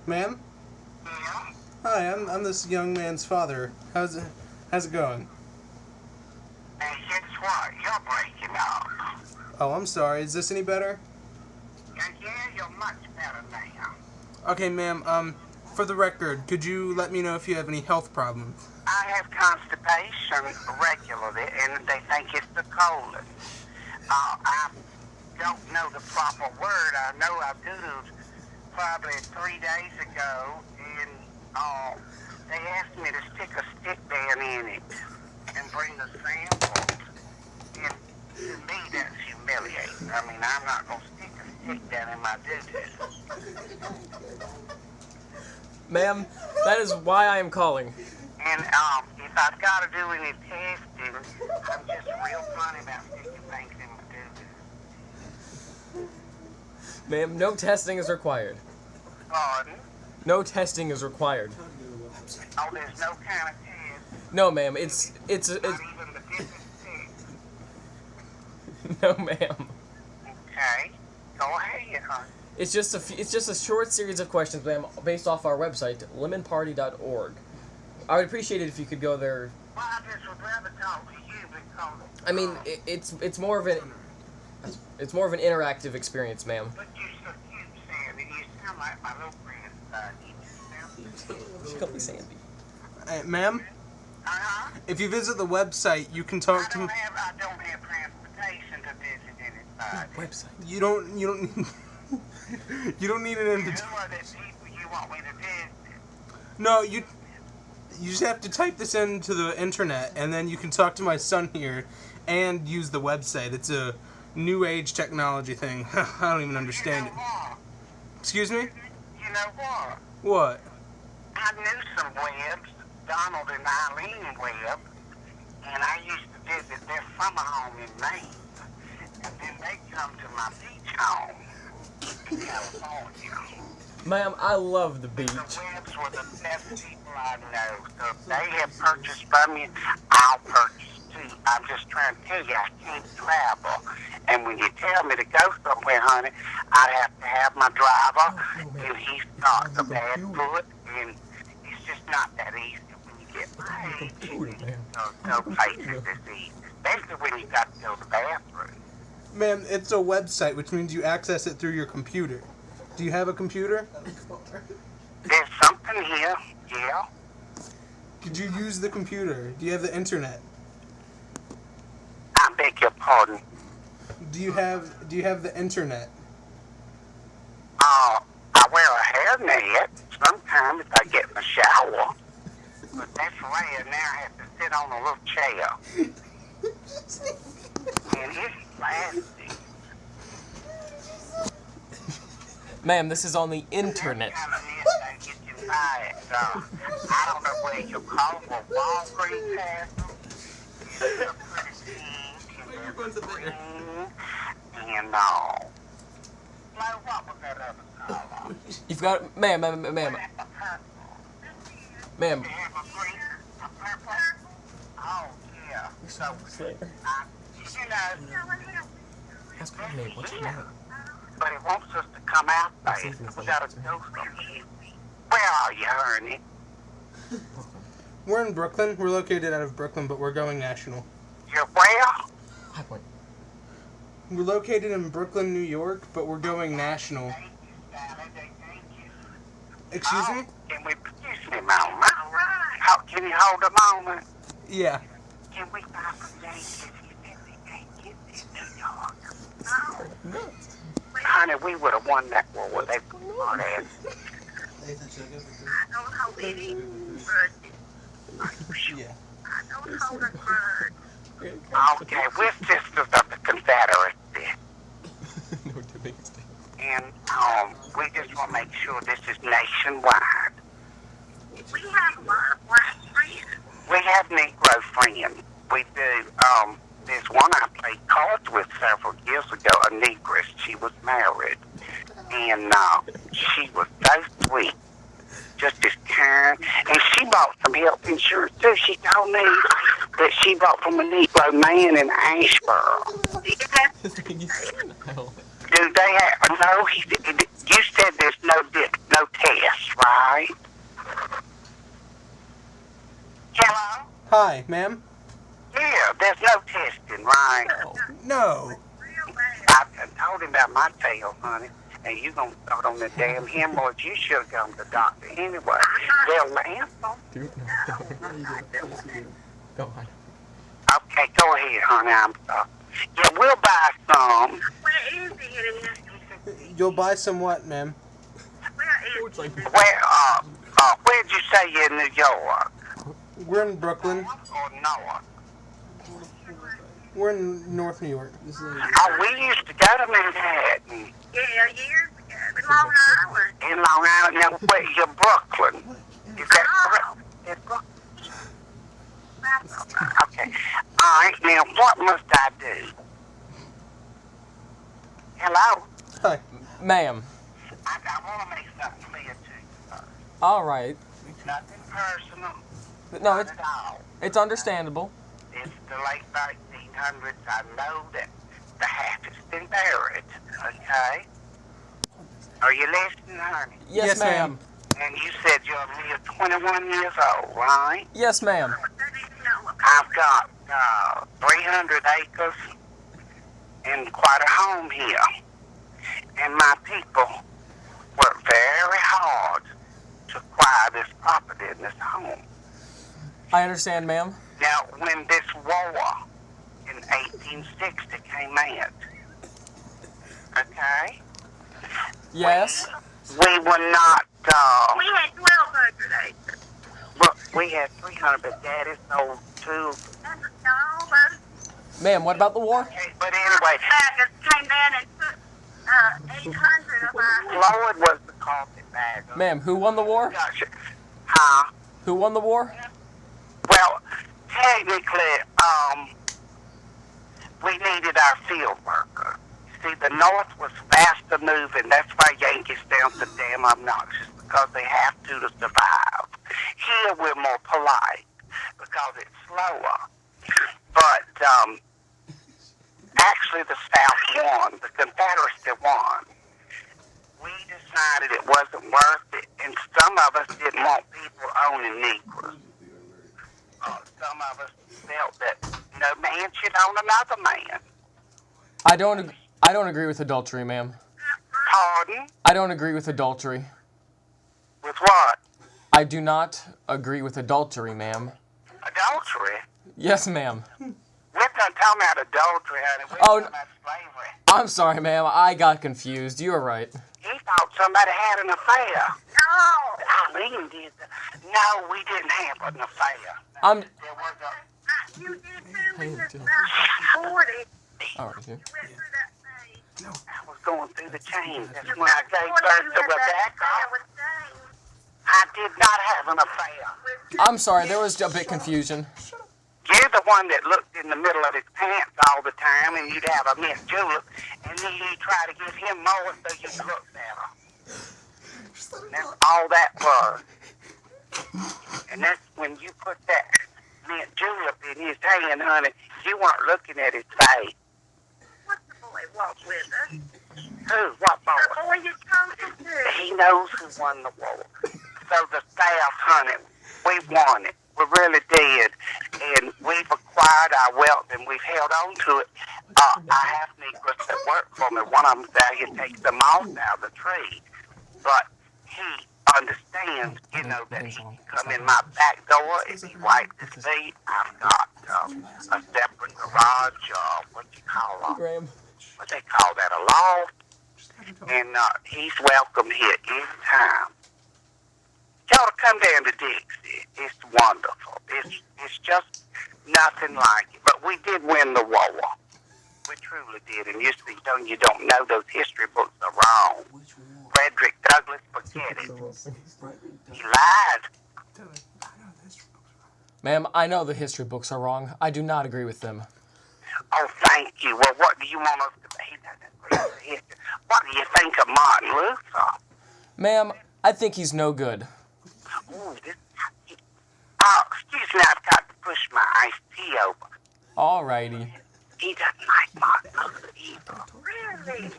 Ma'am? Yeah? Hi, I'm this young man's father. How's it going? And guess what? You're breaking up. Oh, I'm sorry. Is this any better? Yeah, you're much better now. Okay, ma'am, for the record, could you let me know if you have any health problems? I have constipation regularly, and they think it's the colon. I don't know the proper word. I know I Googled probably 3 days ago, and they asked me to stick a stick down in it and bring the sample. And to me, that's humiliating. I mean, I'm not going to stick a stick down in my doo-doo. Ma'am, that is why I am calling. And if I've got to do any testing, I'm just real funny about sticking things in my doo-doo. Ma'am, no testing is required. Pardon? No testing is required. Oh, there's no kind of test. No, ma'am, it's Not even the different test. no, ma'am. Okay. Go ahead, honey. It's just a short series of questions, ma'am, based off our website, lemonparty.org. I would appreciate it if you could go there. Well, I just would rather talk to you because... I mean, it's more of an interactive experience, ma'am. But you're so cute, Sandy. You sound like my little friend. You sound Call me Sandy. Hey, ma'am, Uh-huh. if you visit the website, you can talk to me. I don't have transportation to visit anybody. Website. You don't you don't need an invitation. Who are the people you want me to visit? No, you just have to type this into the internet, and then you can talk to my son here and use the website. It's a new age technology thing. I don't even understand it. You know what? Excuse me? You know what? What? I knew some Webbs, Donald and Eileen Webb, and I used to visit their summer home in Maine. And then they come to my beach home in California. Ma'am, I love the beach. The Webbs were the best people I know. So if they have purchased from you, I'll purchase too. I'm just trying to tell you, I can't travel. And when you tell me to go somewhere, honey, I'd have to have my driver, and he's got a bad foot, and it's just not that easy when you get my age. No places this easy, especially when you got to go to the bathroom. Ma'am, it's a website, which means you access it through your computer. Do you have a computer? There's something here, yeah. Could you use the computer? Do you have the internet? I beg your pardon. Do you have the internet? I wear a hairnet sometimes if I get in the shower. But that's rare. Now I have to sit on a little chair. And it's plastic. Ma'am, this is on the internet. That kind of net that you can buy it. I don't know where you call them. Walgreens has them. It's a pretty pink and green. And Flo, what was that other color? You've got, ma'am. They have a purple. Ma'am. They have a green, a purple. Oh, yeah. So, you know, Ask her name. What's her name? but it wants us to come out there. We gotta go somewhere. Where are you, Ernie? We're in Brooklyn. We're located out of Brooklyn, but we're going national. You're where? High Point. We're located in Brooklyn, New York, but we're going national. Thank you, Sally. Thank you. Excuse me? Can we excuse me a moment? How, can you hold a moment? Yeah. Can we buy some Yankees? He said we can't get this New York. No. Honey, we would have won that war. They won it. I don't hold any grudges. Yeah. I don't hold a grudge. Okay, we're sisters of the Confederacy. No debate. And we just want to make sure this is nationwide. We have a lot of black friends. We have Negro friends. We do. There's one I played cards with several years ago, a negress. She was married. And she was so sweet. Just as kind. And she bought some health insurance, too. She told me that she bought from a Negro man in Asheboro. Do they have, no, you said there's no test. right? Hello? Hi, ma'am. Yeah, there's no testing, right? No. I told him about my tail, honey. And you gonna start on the damn hemorrhoids. You should have gone to the doctor anyway. Well, Ansel. Go on. Okay, go ahead, honey. I'm sorry. Yeah, we'll buy some. You'll buy some what, ma'am? Where'd you say you're in New York? We're in Brooklyn. Or North? We're in North New York. Oh, we used to go to Manhattan. Yeah, years ago. In Long Island. In Long Island. Now, wait, you're Brooklyn. Is that correct? It's Brooklyn. Okay. All right, now, what must I do? Hello? Hi. Ma'am. I want to make something clear to you first. All right. It's nothing personal. No, Not at all. it's understandable. It's the late 1900s. I know that the hatch has been buried, okay? Are you listening, honey? Yes, Yes, ma'am. ma'am. And you said you're mere 21 years old, right? Yes, ma'am. I've got 300 acres and quite a home here. And my people worked very hard to acquire this property and this home. I understand, ma'am. Now, when this war in 1860 came in, okay? Yes. We were not, We had 1,200 acres. look, we had 300, but Daddy sold two. No, but Ma'am, what about the war? Okay, but anyway, baggers came down and took 800 of our... Floyd was the carpetbagger. Ma'am, who won the war? Gotcha. Huh? Who won the war? Well, technically, we needed our field worker. See, the North was faster moving. That's why Yankees sound so damn obnoxious, because they have to survive. Here, we're more polite, because it's slower. But, actually, the South won. The Confederacy won. We decided it wasn't worth it, and some of us didn't want people owning Negroes. Some of us felt that no man should own another man. I don't agree with adultery, ma'am. Pardon? I don't agree with adultery. With what? I do not agree with adultery, ma'am. Adultery? Yes, ma'am. We're not talking about adultery, honey. We're Oh, talking about slavery. I'm sorry, ma'am. I got confused. You were right. He thought somebody had an affair. Oh, Eileen did that. No, we didn't have an affair. I'm. There was a... you did too. We just about 40. All right. You went through that phase. I was going through the chains. That's when I gave birth to Rebecca. With James. I did not have an affair. I'm sorry. There was a bit confusion. You're the one that looked in the middle of his pants all the time, and you'd have a Miss Julep, and then you'd try to get him more so you'd look better. That's all that was. And that's when you put that Miss Julep in his hand, honey, you weren't looking at his face. What's the boy walk with us? Who? What boy? The boy you talking to. He knows who won the war. So the South, honey, we won it. We really did. And we've acquired our wealth, and we've held on to it. I have Negroes that work for me. One of them's out here takes the moss out of the tree. But he understands, you know, that he can come in my back door. If he wipes his feet, I've got a separate garage, what you call it? Graham. What they call that, a loft. And he's welcome here anytime. Y'all to come down to Dixie. It's wonderful. It's just nothing like it. But we did win the war. We truly did. And you don't know those history books are wrong. Frederick Douglass, forget it. He lied. Ma'am, I know the history books are wrong. I do not agree with them. Oh, thank you. Well, what do you want us to... He doesn't agree with history. What do you think of Martin Luther? Ma'am, I think he's no good. Ooh, excuse me, I've got to push my iced tea over. Alrighty. He doesn't like Martin Luther either. Really?